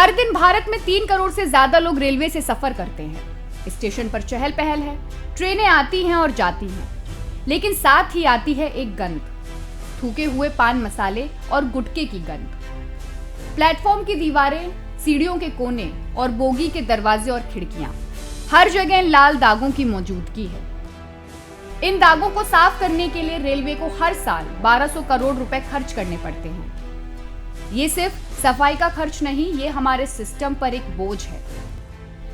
हर दिन भारत में 3 करोड़ से ज्यादा लोग रेलवे से सफर करते हैं। स्टेशन पर चहल पहल है, ट्रेनें आती हैं और जाती हैं, लेकिन साथ ही आती है एक गंध, थूके हुए पान मसाले और गुटखे की गंध। प्लेटफॉर्म की दीवारें, सीढ़ियों के कोने और बोगी के दरवाजे और खिड़कियां, हर जगह लाल दागों की मौजूदगी है। इन दागों को साफ करने के लिए रेलवे को हर साल 1200 करोड़ रुपए खर्च करने पड़ते हैं। ये सिर्फ सफाई का खर्च नहीं, ये हमारे सिस्टम पर एक बोझ है।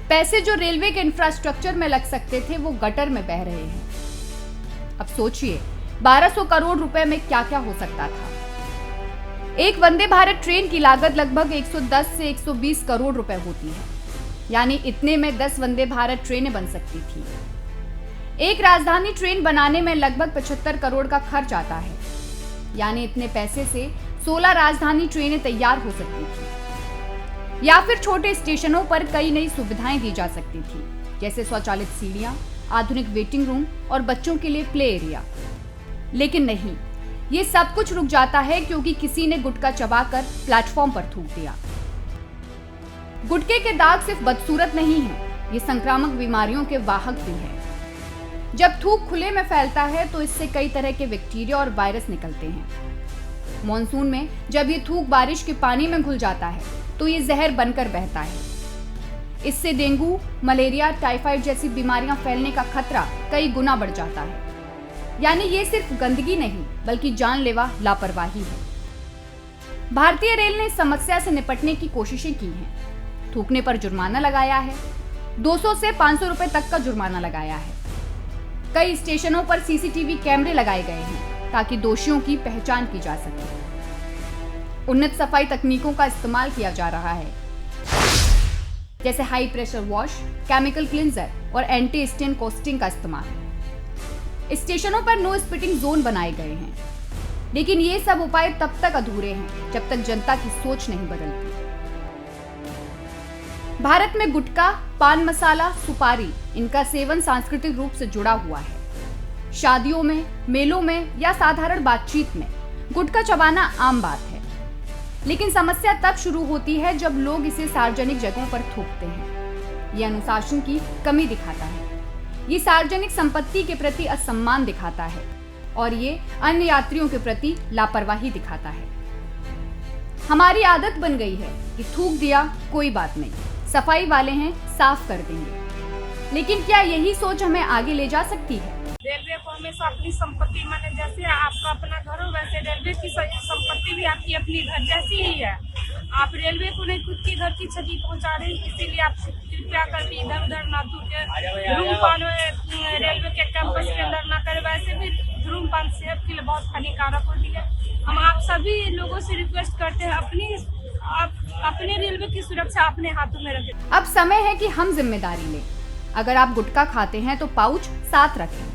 पैसे जो रेलवे के इंफ्रास्ट्रक्चर में लग सकते थे वो गटर में बह रहे हैं। अब सोचिए 1200 करोड़ रुपए में क्या क्या हो सकता था। एक वंदे भारत ट्रेन की लागत लगभग 110 से 120 करोड़ रुपए होती है, यानी इतने में 10 वंदे भारत ट्रेनें बन सकती थी। एक राजधानी ट्रेन बनाने में लगभग 75 करोड़ का खर्च आता है, यानी इतने पैसे से 16 राजधानी ट्रेनें तैयार हो सकती थी। या फिर छोटे स्टेशनों पर कई नई सुविधाएं दी जा सकती थी, जैसे स्वचालित सीढ़ियां, आधुनिक वेटिंग रूम और बच्चों के लिए प्ले एरिया। लेकिन नहीं, ये सब कुछ रुक जाता है क्योंकि किसी ने गुटखा चबाकर प्लेटफॉर्म पर थूक दिया। गुटखे के दाग सिर्फ बदसूरत नहीं है, ये संक्रामक बीमारियों के वाहक भी हैं। जब थूक खुले में फैलता है तो इससे कई तरह के बैक्टीरिया और वायरस निकलते हैं। मॉनसून में जब ये थूक बारिश के पानी में घुल जाता है तो ये जहर बनकर बहता है। इससे डेंगू, मलेरिया, टाइफाइड जैसी बीमारियां फैलने का खतरा कई गुना बढ़ जाता है। यानी ये सिर्फ गंदगी नहीं बल्कि जानलेवा लापरवाही है। भारतीय रेल ने इस समस्या से निपटने की कोशिशें की हैं। थूकने पर जुर्माना लगाया है, 200 से 500 रुपए तक का जुर्माना लगाया है। कई स्टेशनों पर सीसीटीवी कैमरे लगाए गए हैं ताकि दोषियों की पहचान की जा सके। उन्नत सफाई तकनीकों का इस्तेमाल किया जा रहा है, जैसे high pressure wash, chemical cleanser और एंटी स्टेन कोस्टिंग का इस्तेमाल। स्टेशनों पर नो स्पिटिंग जोन बनाए गए हैं, लेकिन ये सब उपाय तब तक अधूरे हैं जब तक जनता की सोच नहीं बदलती। भारत में गुटखा, पान मसाला, सुपारी, इनका सेवन सांस्कृतिक रूप से जुड़ा हुआ है। शादियों में, मेलों में या साधारण बातचीत में गुटखा चबाना आम बात है। लेकिन समस्या तब शुरू होती है जब लोग इसे सार्वजनिक जगहों पर थूकते हैं। ये अनुशासन की कमी दिखाता है, ये सार्वजनिक संपत्ति के प्रति असम्मान दिखाता है और ये अन्य यात्रियों के प्रति लापरवाही दिखाता है। हमारी आदत बन गई है कि थूक दिया कोई बात नहीं, सफाई वाले हैं, साफ कर देंगे। लेकिन क्या यही सोच हमें आगे ले जा सकती है? रेलवे को हमेशा अपनी संपत्ति माने, जैसे आपका अपना घर हो वैसे रेलवे की संपत्ति भी आपकी अपनी घर जैसी ही है। आप रेलवे को नहीं खुद के घर की क्षति पहुंचा रहे हैं, इसीलिए आप कृपया करके इधर उधर ना थूके। धूम्रपान रेलवे के कैंपस के अंदर ना करें। वैसे भी धूम्रपान सेहत के लिए बहुत हानिकारक होती है। हम आप सभी लोगों से रिक्वेस्ट करते हैं अपने रेलवे की सुरक्षा अपने हाथों में रखें। अब समय है कि हम जिम्मेदारी लें। अगर आप गुटखा खाते हैं तो पाउच साथ रखें।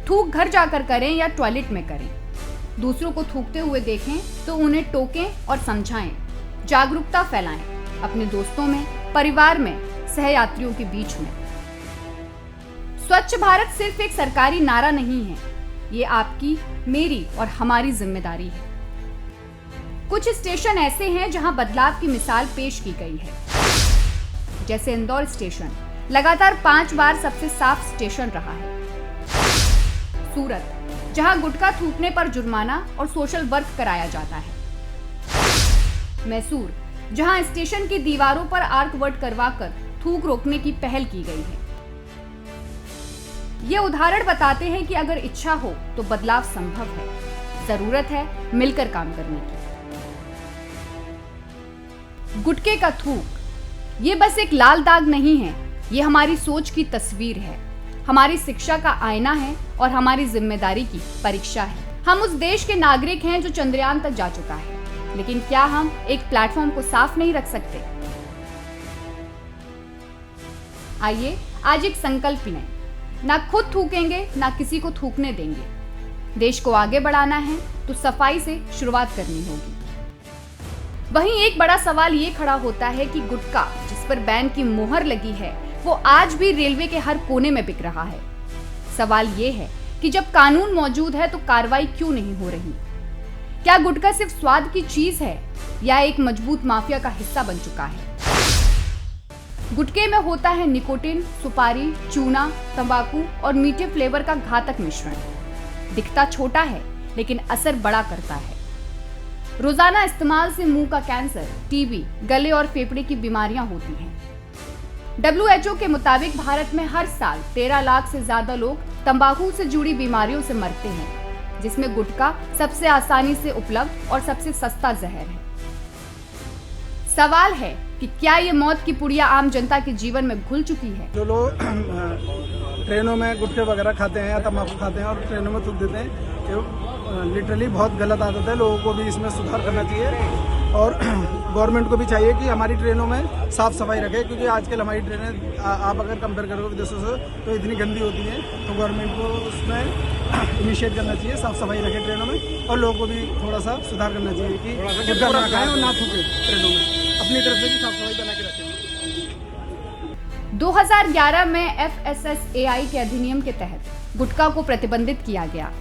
थूक घर जाकर करें या टॉयलेट में करें। दूसरों को थूकते हुए देखें तो उन्हें टोकें और समझाएं। जागरूकता फैलाएं अपने दोस्तों में, परिवार में, सहयात्रियों के बीच में। स्वच्छ भारत सिर्फ एक सरकारी नारा नहीं है, ये आपकी, मेरी और हमारी जिम्मेदारी है। कुछ स्टेशन ऐसे हैं जहां बदलाव की मिसाल पेश की गई है, जैसे इंदौर स्टेशन लगातार 5 बार सबसे साफ स्टेशन रहा है। सूरत, जहां गुटखा थूकने पर जुर्माना और सोशल वर्क कराया जाता है। मैसूर, जहां स्टेशन की दीवारों पर आर्क वर्क करवाकर थूक रोकने की पहल की गई है। ये उदाहरण बताते हैं कि अगर इच्छा हो तो बदलाव संभव है। जरूरत है मिलकर काम करने की। गुटखे का थूक ये बस एक लाल दाग नहीं है, ये हमारी सोच की तस्वीर है, हमारी शिक्षा का आईना है और हमारी जिम्मेदारी की परीक्षा है। हम उस देश के नागरिक हैं जो चंद्रयान तक जा चुका है, लेकिन क्या हम एक प्लेटफॉर्म को साफ नहीं रख सकते? आइए आज एक संकल्प लें, ना खुद थूकेंगे ना किसी को थूकने देंगे। देश को आगे बढ़ाना है तो सफाई से शुरुआत करनी होगी। वहीं एक बड़ा सवाल ये खड़ा होता है कि गुटखा जिस पर बैन की मोहर लगी है वो आज भी रेलवे के हर कोने में बिक रहा है। सवाल ये है कि जब कानून मौजूद है तो कार्रवाई क्यों नहीं हो रही? क्या गुटखा सिर्फ स्वाद की चीज है या एक मजबूत माफिया का हिस्सा बन चुका है? गुटखे में होता है निकोटिन, सुपारी, चूना, तंबाकू और मीठे फ्लेवर का घातक मिश्रण। दिखता छोटा है लेकिन असर बड़ा करता है। रोजाना इस्तेमाल से मुंह का कैंसर, टीबी, गले और फेफड़े की बीमारियां होती हैं। WHO के मुताबिक भारत में हर साल 13 लाख से ज्यादा लोग तंबाकू से जुड़ी बीमारियों से मरते हैं, जिसमें गुटखा सबसे आसानी से उपलब्ध और सबसे सस्ता जहर है। सवाल है कि क्या ये मौत की पुड़िया आम जनता के जीवन में घुल चुकी है? जो लोग ट्रेनों में गुटखे वगैरह खाते हैं या तम्बाकू खाते हैं और ट्रेनों में थूक देते हैं, ये लिटरली बहुत गलत आदत है। लोगों को भी इसमें सुधार करना चाहिए और गवर्नमेंट को भी चाहिए कि हमारी ट्रेनों में साफ सफाई रखे, क्योंकि आजकल हमारी ट्रेनें आप अगर कंपेयर करोगे विदेशों से तो इतनी गंदी होती हैं। तो गवर्नमेंट को उसमें इनिशिएट करना चाहिए, साफ सफाई रखे ट्रेनों में, और लोगों को भी थोड़ा सा सुधार करना चाहिए कि गुटखा ना खाएं और ना थूकें ट्रेनों में, अपनी तरफ से भी साफ सफाई बना के रखें। 2011 में FSSAI के अधिनियम के तहत गुटखा को प्रतिबंधित किया गया।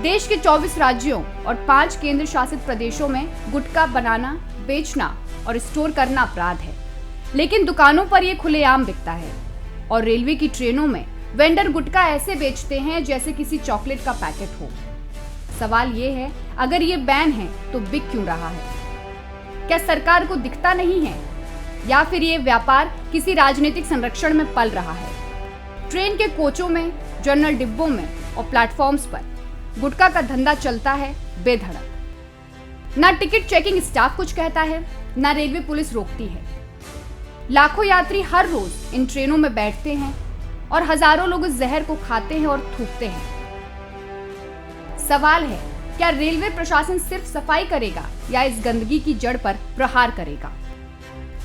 देश के 24 राज्यों और 5 केंद्र शासित प्रदेशों में गुटखा बनाना, बेचना और स्टोर करना अपराध है, लेकिन दुकानों पर यह खुलेआम बिकता है और रेलवे की ट्रेनों में वेंडर गुटखा ऐसे बेचते हैं जैसे किसी चॉकलेट का पैकेट हो। सवाल ये है, अगर ये बैन है तो बिक क्यों रहा है? क्या सरकार को दिखता नहीं है या फिर ये व्यापार किसी राजनीतिक संरक्षण में पल रहा है? ट्रेन के कोचों में, जनरल डिब्बों में और प्लेटफॉर्म्स पर गुटखा का धंधा चलता है बेधड़क। ना टिकट चेकिंग स्टाफ कुछ कहता है, ना रेलवे पुलिस रोकती है। लाखों यात्री हर रोज इन ट्रेनों में बैठते हैं और हजारों लोग इस जहर को खाते हैं और थूकते हैं। सवाल है, क्या रेलवे प्रशासन सिर्फ सफाई करेगा या इस गंदगी की जड़ पर प्रहार करेगा?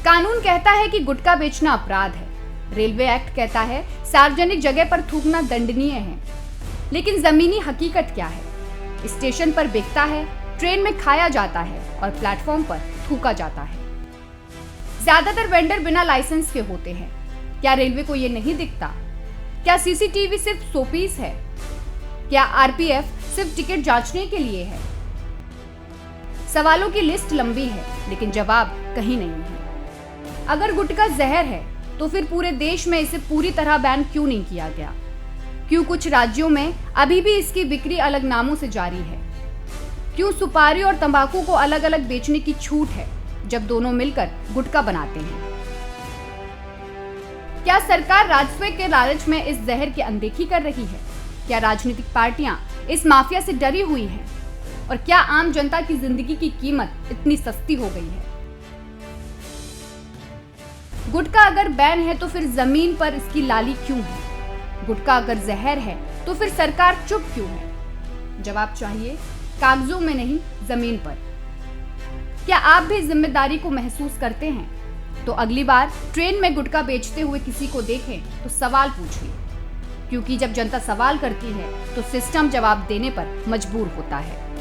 कानून कहता है कि गुटखा बेचना अपराध है। रेलवे एक्ट कहता है सार्वजनिक जगह पर थूकना दंडनीय है। लेकिन जमीनी हकीकत क्या है? स्टेशन पर बिकता है, ट्रेन में खाया जाता है और प्लेटफॉर्म पर थूका जाता है। ज्यादातर वेंडर बिना लाइसेंस के होते हैं। क्या रेलवे को ये नहीं दिखता? क्या CCTV सिर्फ शोपीस है? क्या RPF सिर्फ टिकट जांचने के लिए है? सवालों की लिस्ट लंबी है, लेकिन जवाब कहीं नहीं है। अगर गुटखा जहर है तो फिर पूरे देश में इसे पूरी तरह बैन क्यों नहीं किया गया? क्यों कुछ राज्यों में अभी भी इसकी बिक्री अलग नामों से जारी है? क्यों सुपारी और तंबाकू को अलग अलग बेचने की छूट है जब दोनों मिलकर गुटखा बनाते हैं? क्या सरकार राजस्व के लालच में इस जहर की अनदेखी कर रही है? क्या राजनीतिक पार्टियां इस माफिया से डरी हुई हैं? और क्या आम जनता की जिंदगी की कीमत इतनी सस्ती हो गई है? गुटखा अगर बैन है तो फिर जमीन पर इसकी लाली क्यों है? गुटखा अगर जहर है तो फिर सरकार चुप क्यों है? जवाब चाहिए कागजों में नहीं, जमीन पर। क्या आप भी जिम्मेदारी को महसूस करते हैं? तो अगली बार ट्रेन में गुटखा बेचते हुए किसी को देखें तो सवाल पूछिए, क्योंकि जब जनता सवाल करती है तो सिस्टम जवाब देने पर मजबूर होता है।